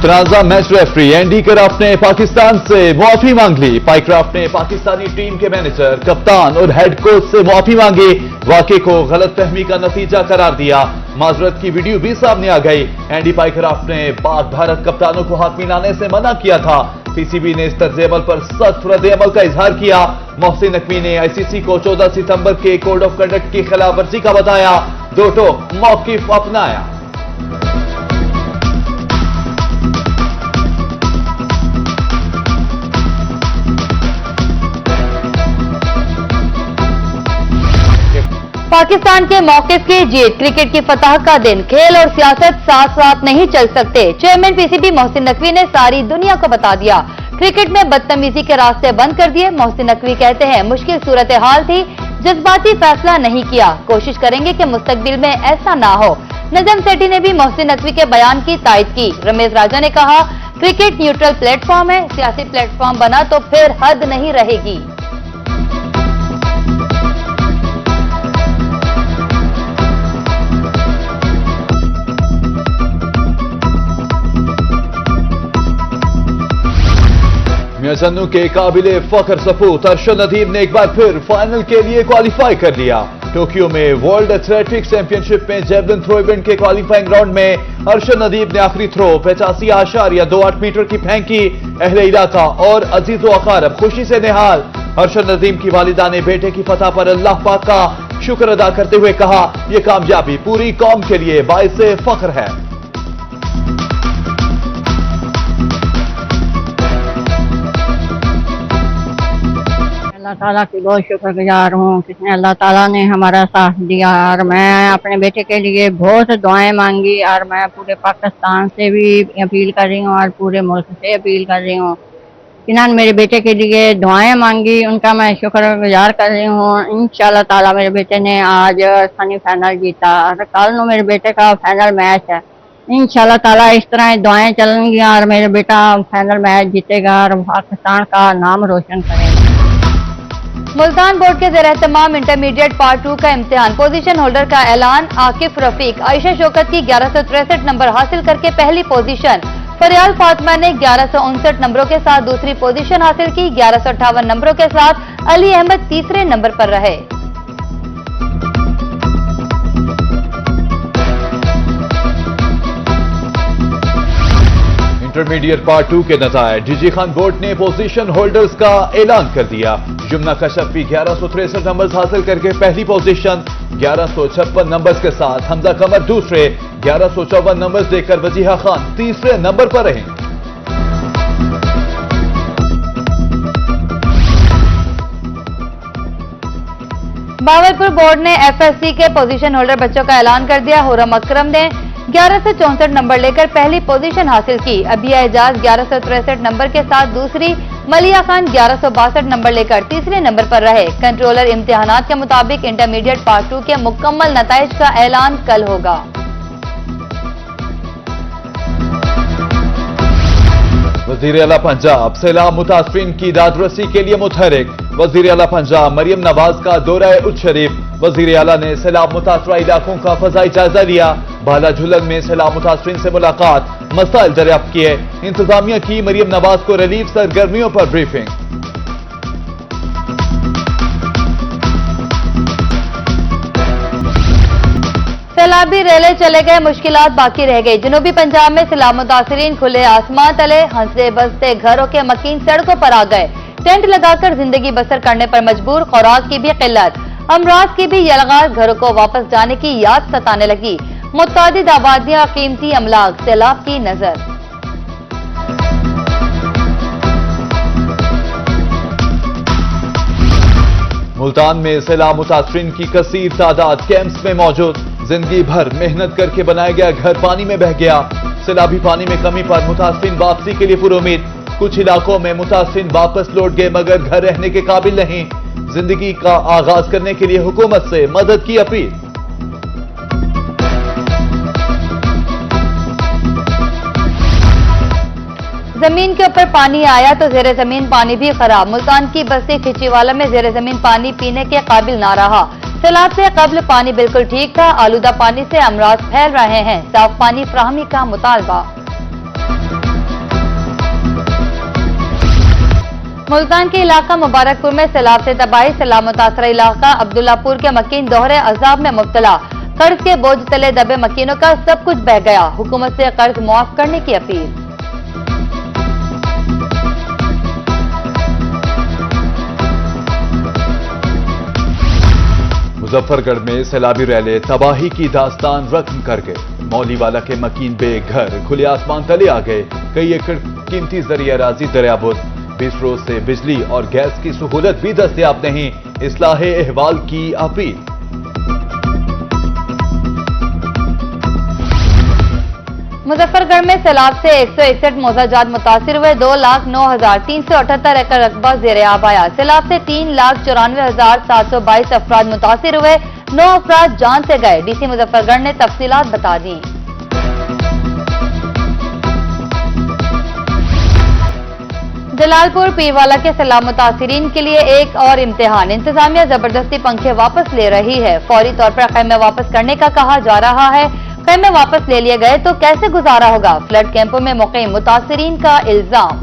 तनाजा match referee Andy craft ने पाकिस्तान से मुआफी मांग ली। पाइक्राफ्ट ने पाकिस्तानी टीम के मैनेजर, कप्तान और हेड कोच से मुआफी मांगी। वाकये को गलतफहमी का नतीजा करार दिया। माजरत की वीडियो भी सामने आ गई। एंडी पाइक्राफ्ट ने पाक भारत कप्तानों को हाथ मिलाने से मना किया था। पीसीबी ने इस तर्ज अमल पर सख्त रद्द-ए-अमल का इजहार किया। मोहसिन नकवी ने आईसीसी को 14 सितंबर के कोड ऑफ कंडक्ट की खिलाफवर्जी का बताया। दो टोक मौकिफ अपनाया। पाकिस्तान के मौकिफ की जीत, क्रिकेट की फतह का दिन, खेल और सियासत साथ साथ नहीं चल सकते। चेयरमैन पीसीबी मोहसिन नकवी ने सारी दुनिया को बता दिया। क्रिकेट में बदतमीजी के रास्ते बंद कर दिए। मोहसिन नकवी कहते हैं, मुश्किल सूरत हाल थी, जज्बाती फैसला नहीं किया। कोशिश करेंगे कि मुस्तकबिल में ऐसा ना हो। नजम सेठी ने भी मोहसिन नकवी के बयान की तायद की। रमेश राजा ने कहा, क्रिकेट न्यूट्रल प्लेटफॉर्म है, सियासी प्लेटफॉर्म बना तो फिर हद नहीं रहेगी। मियां के काबिले फख्र सपूत अरशद नदीम ने एक बार फिर फाइनल के लिए क्वालिफाई कर लिया। टोक्यो में वर्ल्ड एथलेटिक्स चैंपियनशिप में जेवलिन थ्रो इवेंट के क्वालिफाइंग राउंड में अरशद नदीम ने आखिरी थ्रो 85.28 मीटर की फेंकी। अहले इलाका और अजीजो अकारब खुशी से निहाल। अरशद नदीम की वालिदा ने बेटे की फतह पर अल्लाह पाक का शुक्र अदा करते हुए कहा, यह कामयाबी पूरी कौम के लिए बाइसे फख्र है। अल्लाह ताला की बहुत शुक्रगुजार हूँ किसने अल्लाह ताला ने हमारा साथ दिया। और मैं अपने बेटे के लिए बहुत दुआएं मांगी और मैं पूरे पाकिस्तान से भी अपील कर रही हूँ और पूरे मुल्क से अपील कर रही हूँ। इन्होंने मेरे बेटे के लिए दुआएं मांगी, उनका मैं शुक्रगुजार कर रही हूँ। इंशाल्लाह ताला मेरे बेटे ने आज सेमीफाइनल जीता और कल को मेरे बेटे का फाइनल मैच है। इंशाल्लाह ताला इस तरह दुआएं चलेंगी और मेरा बेटा फाइनल मैच जीतेगा और पाकिस्तान का नाम रोशन करेगा। मुल्तान बोर्ड के ज़ेर एहतमाम इंटरमीडिएट पार्ट 2 का इम्तिहान, पोजीशन होल्डर का ऐलान। आकिफ रफीक आयशा शौकत की 1163 नंबर हासिल करके पहली पोजीशन, फरियाल फातिमा ने 1159 नंबरों के साथ दूसरी पोजीशन हासिल की। 1158 नंबरों के साथ अली अहमद तीसरे नंबर पर रहे। इंटरमीडिएट पार्ट 2 के नताए, डीजी खान बोर्ड ने पोजीशन होल्डर्स का ऐलान कर दिया। जुमना कशफी 1163 नंबर्स हासिल करके पहली पोजीशन, 1156 नंबर्स के साथ हमजा कमर दूसरे, 1154 नंबर्स देकर वजीहा खान तीसरे नंबर पर रहे। बावलपुर बोर्ड ने एफएससी के पोजीशन होल्डर बच्चों का ऐलान कर दिया। हुरम अकरम ने 1164 नंबर लेकर पहली पोजीशन हासिल की। अबिया एजाज 1163 नंबर के साथ दूसरी, मलिया खान 1162 नंबर लेकर तीसरे नंबर पर रहे। कंट्रोलर इम्तिहानात के मुताबिक इंटरमीडिएट पार्ट 2 के मुकम्मल नताइज का ऐलान कल होगा। वजीर आला पंजाब सैलाब मुतासरीन की दादरसी के लिए मुतहरिक। वजीर आला पंजाब मरियम नवाज का दौरा उच्च शरीफ। वजीर आला ने सैलाब मुतासरा इलाकों का फजाई जायजा लिया। बाला झुलन में सैलाब मुतासरीन से मुलाकात, मसाइल दरियाफ्त किए। इंतजामिया की मरियम नवाज को रिलीफ सरगर्मियों पर ब्रीफिंग। सैलाबी रेले चले गए, मुश्किलात बाकी रह गई। जनूबी पंजाब में सैलाब मुतासरीन खुले आसमान तले हंसते बसते घरों के मकीन सड़कों पर आ गए। टेंट लगाकर जिंदगी बसर करने पर मजबूर। खुराक की भी किल्लत, अमराज की भी यलगार, घरों को वापस जाने की याद सताने लगी। मुतादिद आबादियां, कीमती अमलाक, सैलाब की नजर। मुल्तान में सैलाब मुतासरीन की कसीर तादाद कैंप्स में मौजूद। जिंदगी भर मेहनत करके बनाया गया घर पानी में बह गया। सैलाबी पानी में कमी पर मुतासरीन वापसी के लिए पुरुमीद। कुछ इलाकों में मुतासरीन वापस लौट गए मगर घर रहने के काबिल नहीं। जिंदगी का आगाज करने के लिए हुकूमत से मदद की अपील। जमीन के ऊपर पानी आया तो जेर जमीन पानी भी खराब। मुल्तान की बस्ती खिचीवाला में जेर जमीन पानी पीने के काबिल ना रहा। सैलाब से कबल पानी बिल्कुल ठीक था। आलूदा पानी से अमराज फैल रहे हैं। साफ पानी फराहमी का मुतालबा। मुल्तान के इलाका मुबारकपुर में सैलाब से तबाही, सैलाब मुतासरा इलाका अब्दुल्लापुर के मकीन दोहरे अजाब में मुब्तला। कर्ज के बोझ तले दबे मकीनों का सब कुछ बह गया। हुकूमत से कर्ज मुआफ करने की अपील। मुजफ्फरगढ़ में सैलाबी रैले तबाही की दास्तान रकम कर गए। मौलीवाला के मकीन बेघर खुले आसमान तले आ गए। कई एकड़ कीमती जरिया राजी दरियाबुद। 20 रोज से बिजली और गैस की सहूलत भी दस्तयाब नहीं। इस्लाहे अहवाल की अपील। मुजफ्फरगढ़ में सैलाब से 161 मौजाजात मुतासिर हुए। 2,09,378 एकड़ रकबा ज़ेरे आब आया। सैलाब से 3,94,722 अफराद मुतासिर हुए। 9 अफराद जान से गए। डीसी मुजफ्फरगढ़ ने तफसीलात बता दी। जलालपुर पीरवाला के सैलाब मुतासिरीन के लिए एक और इम्तिहान। इंतजामिया जबरदस्ती पंखे वापस ले रही है। फौरी तौर पर खैमे वापस करने का कहा जा रहा है। खैमे वापस ले लिए गए तो कैसे गुजारा होगा? फ्लड कैंपों में मुक़ीम मुतासिरीन का इल्जाम।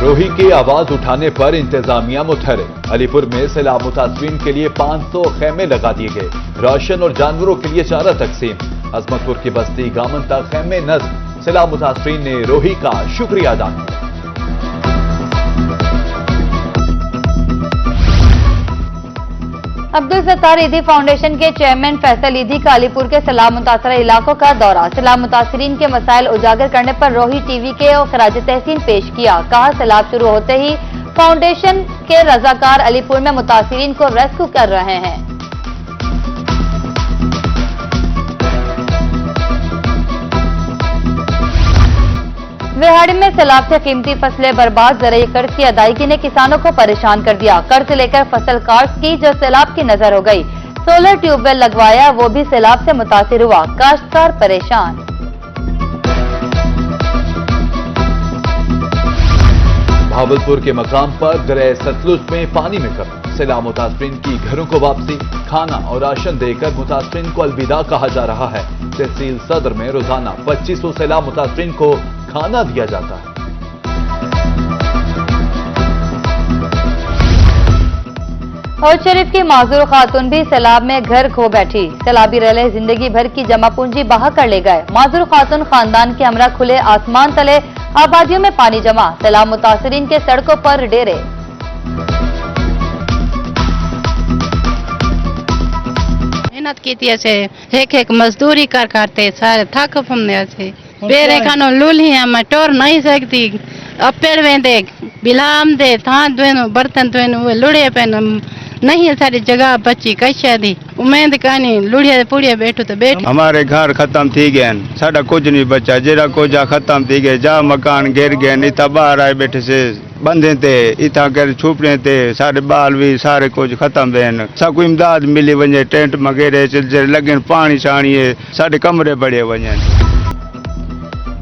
रोही की आवाज उठाने पर इंतजामिया मुतहरिक। अलीपुर में सैलाब मुतासिरीन के लिए 500 खैमे लगा दिए गए। राशन और जानवरों के लिए चारा तकसीम। अजमतपुर की बस्ती गामन तक खैमे नस्ब। सैलाब मुतासिरीन ने रोही का शुक्रिया अदा किया। अब्दुल सत्तार ईदी फाउंडेशन के चेयरमैन फैसल ईदी का अलीपुर के सैलाब मुतासरा इलाकों का दौरा। सैलाब मुतासिरीन के मसाइल उजागर करने पर रोही टीवी के और खराज तहसीन पेश किया। कहा सैलाब शुरू होते ही फाउंडेशन के रजाकार अलीपुर में मुतासिरीन को रेस्क्यू कर रहे हैं। रेहाड़ी में सैलाब से कीमती फसलें बर्बाद। ज़राई कर्ज की अदायगी ने किसानों को परेशान कर दिया। कर्ज लेकर फसल काश्त की जो सैलाब की नजर हो गई। सोलर ट्यूबवेल लगवाया, वो भी सैलाब से मुतासिर हुआ। काश्तकार परेशान। भावलपुर के मकाम पर दरिया सतलुज में पानी में कमी। सैलाब मुतासिरीन की घरों को वापसी। खाना और राशन देकर मुतासिरीन को अलविदा कहा जा रहा है। तहसील सदर में रोजाना 2500 सैलाब मुतासिरीन को खाना दिया जाता है। हौज शरीफ की माजूर खातून भी सैलाब में घर खो बैठी। सैलाबी रैले जिंदगी भर की जमा पूंजी बहा कर ले गए। माजूर खातून खानदान के हमरा खुले आसमान तले, आबादियों में पानी जमा। सैलाब मुतासिरीन के सड़कों पर डेरे। मेहनत की एक मजदूरी कर करते सारे थक फमने से बेरे खानो लूली मैं टोर नहीं सकती। अब पेड़ वेंदे बिलाम दे थान द्वेनो बर्तन द्वेनो वो लुड़े पेन नहीं है सारी जगह बची कैसे दी उम्मीद कानी लुड़िया पुड़िया बैठो तो बैठ। हमारे घर खत्म थी गए, साडा कुछ नहीं बचा। जेरा कोजा खत्म थी गए, जा मकान गिर गए। इतना बाहर आए बैठे से बंधे थे, इतना कर छुपने थे। सारे बाल भी सारे कुछ खत्म बेन। सब को इमदाद मिली वजे, टेंट वगैरह लगे, पानी शानी है, सारे कमरे बड़े वजे।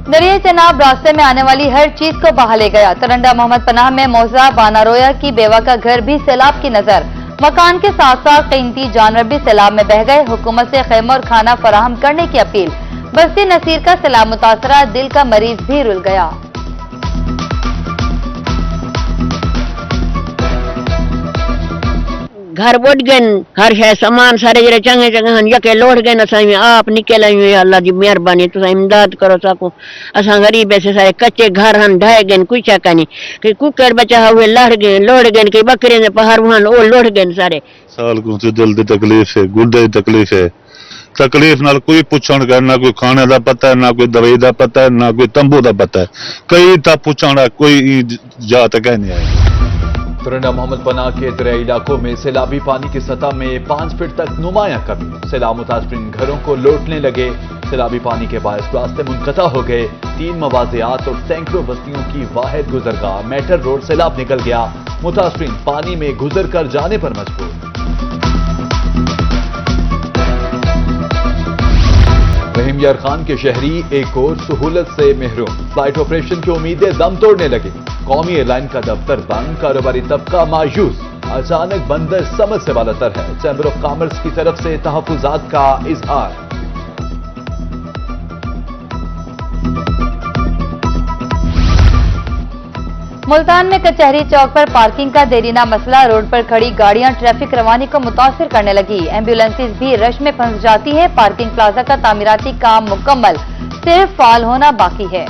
दरिया चनाब रास्ते में आने वाली हर चीज को बहा ले गया। तरंडा मोहम्मद पनाह में मौजा बानारोया की बेवा का घर भी सैलाब की नजर। मकान के साथ साथ कीमती जानवर भी सैलाब में बह गए। हुकूमत से खैमा और खाना फराहम करने की अपील। बस्ती नसीर का सैलाब मुतासरा, दिल का मरीज भी रुल गया। घर बुढ़ गए, हर शय सामान सारे जरे चंगे चंगे हन यके लोट गए। असां आप निकल आयूं, अल्लाह जी मेहरबानी, तुम इमदाद करो सको। असां गरीब ऐसे सारे कच्चे घर हन ढह गए, कुछ कनी कि कुकर बचा हुए लड़ गए लोट गए, कि बकरे ने पहाड़ हन वो लोट गए सारे। साल को दिल की तकलीफ है, गुर्दे की तकलीफ है। तकलीफ नाल कोई पुछण कर, ना कोई खाने का पता है, ना कोई दवाई का पता है, ना कोई तंबू का पता है। कई था पुछण कोई जात कह नहीं आया। तरंडा मोहम्मद पनाह के दरियाई इलाकों में सैलाबी पानी की सतह में 5 फीट तक नुमाया कमी। सैलाब मुतासिरीन घरों को लौटने लगे। सैलाबी पानी के बायस रास्ते मुनक़ता हो गए। 3 मवाज़ियात और सैकड़ों बस्तियों की वाहिद गुजरगाह मेटर रोड सैलाब निकल गया। मुतासिरीन पानी में गुजर कर जाने पर मजबूर। रहीम यार खान के शहरी एक और सहूलत से महरूम। फ्लाइट ऑपरेशन की उम्मीदें दम तोड़ने लगे। कौमी एयरलाइन का दफ्तर बंद, कारोबारी तबका मायूस। अचानक बंदर समझ से बालातर है। चैंबर ऑफ कॉमर्स की तरफ से तहफ्फुजात का इजहार। मुल्तान में कचहरी चौक पर पार्किंग का देरीना मसला, रोड पर खड़ी गाड़ियां ट्रैफिक रवानी को मुतासिर करने लगी। एम्बुलेंसेज भी रश में फंस जाती है। पार्किंग प्लाजा का तामीराती काम मुकम्मल, सिर्फ फाल होना बाकी है।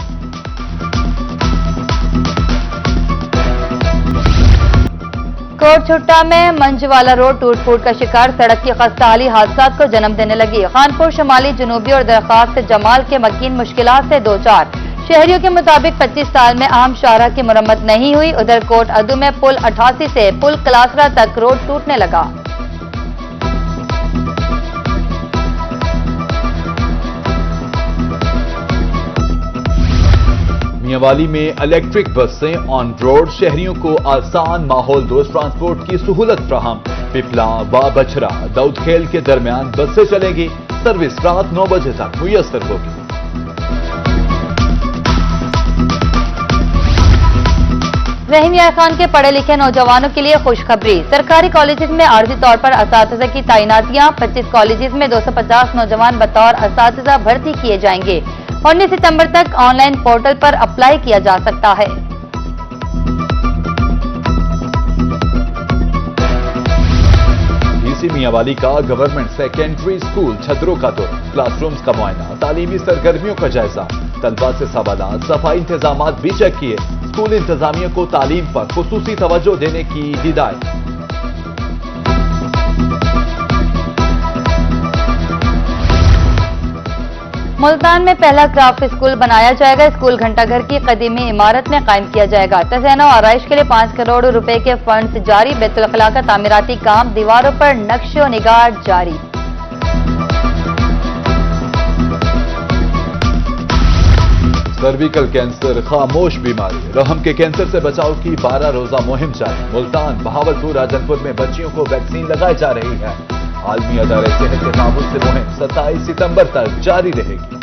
कोटछुट्टा में मंजवाला रोड टूट फूट का शिकार, सड़क की खस्ताहाली हादसात को जन्म देने लगी। खानपुर शमाली, जनूबी और दरखास्त जमाल के मकीन मुश्किलात से दो चार। शहरियों के मुताबिक 25 साल में अहम शाहरा की मरम्मत नहीं हुई। उधर कोट अदू में पुल 88 से पुल कलासरा तक रोड टूटने लगा। मियांवाली में इलेक्ट्रिक बसें ऑन रोड, शहरियों को आसान माहौल दोस्त ट्रांसपोर्ट की सहूलत फ्राहम। पिपला व बछरा दाऊदखेल के दरमियान बसें चलेंगी। सर्विस रात 9 बजे तक मुयस्सर होगी। रहीम यार खान के पढ़े लिखे नौजवानों के लिए खुशखबरी, सरकारी कॉलेजेस में आर्जी तौर पर असातिज़ा की तैनातियां। 25 कॉलेजेस में 250 नौजवान बतौर असातिज़ा भर्ती किए जाएंगे। 19 सितंबर तक ऑनलाइन पोर्टल पर अप्लाई किया जा सकता है। डीसी मियांवाली का गवर्नमेंट सेकेंडरी स्कूल छतरों का दौरा, क्लासरूम्स का मुआयना, तालीमी सरगर्मियों का जायजा, तलबा से सवालात, सफाई इंतजाम भी चेक किए। स्कूल इंतजामिया को तालीम पर खुसूसी तवज्जो देने की हिदायत। मुल्तान में पहला क्राफ्ट स्कूल बनाया जाएगा। स्कूल घंटाघर की कदीमी इमारत में कायम किया जाएगा। तज़य्युन और आराइश के लिए 5 करोड़ रुपए के फंड्स जारी। बैतुल खला का तामीराती काम, दीवारों पर नक्शो निगार जारी। सर्विकल कैंसर खामोश बीमारी, रहम के कैंसर से बचाव की 12 रोजा मुहिम जारी। मुल्तान, बहावलपुर, राजनपुर में बच्चियों को वैक्सीन लगाई जा रही है। आलमी अदारे सेहत के ताबूत से मुहिम 27 सितंबर तक जारी रहेगी।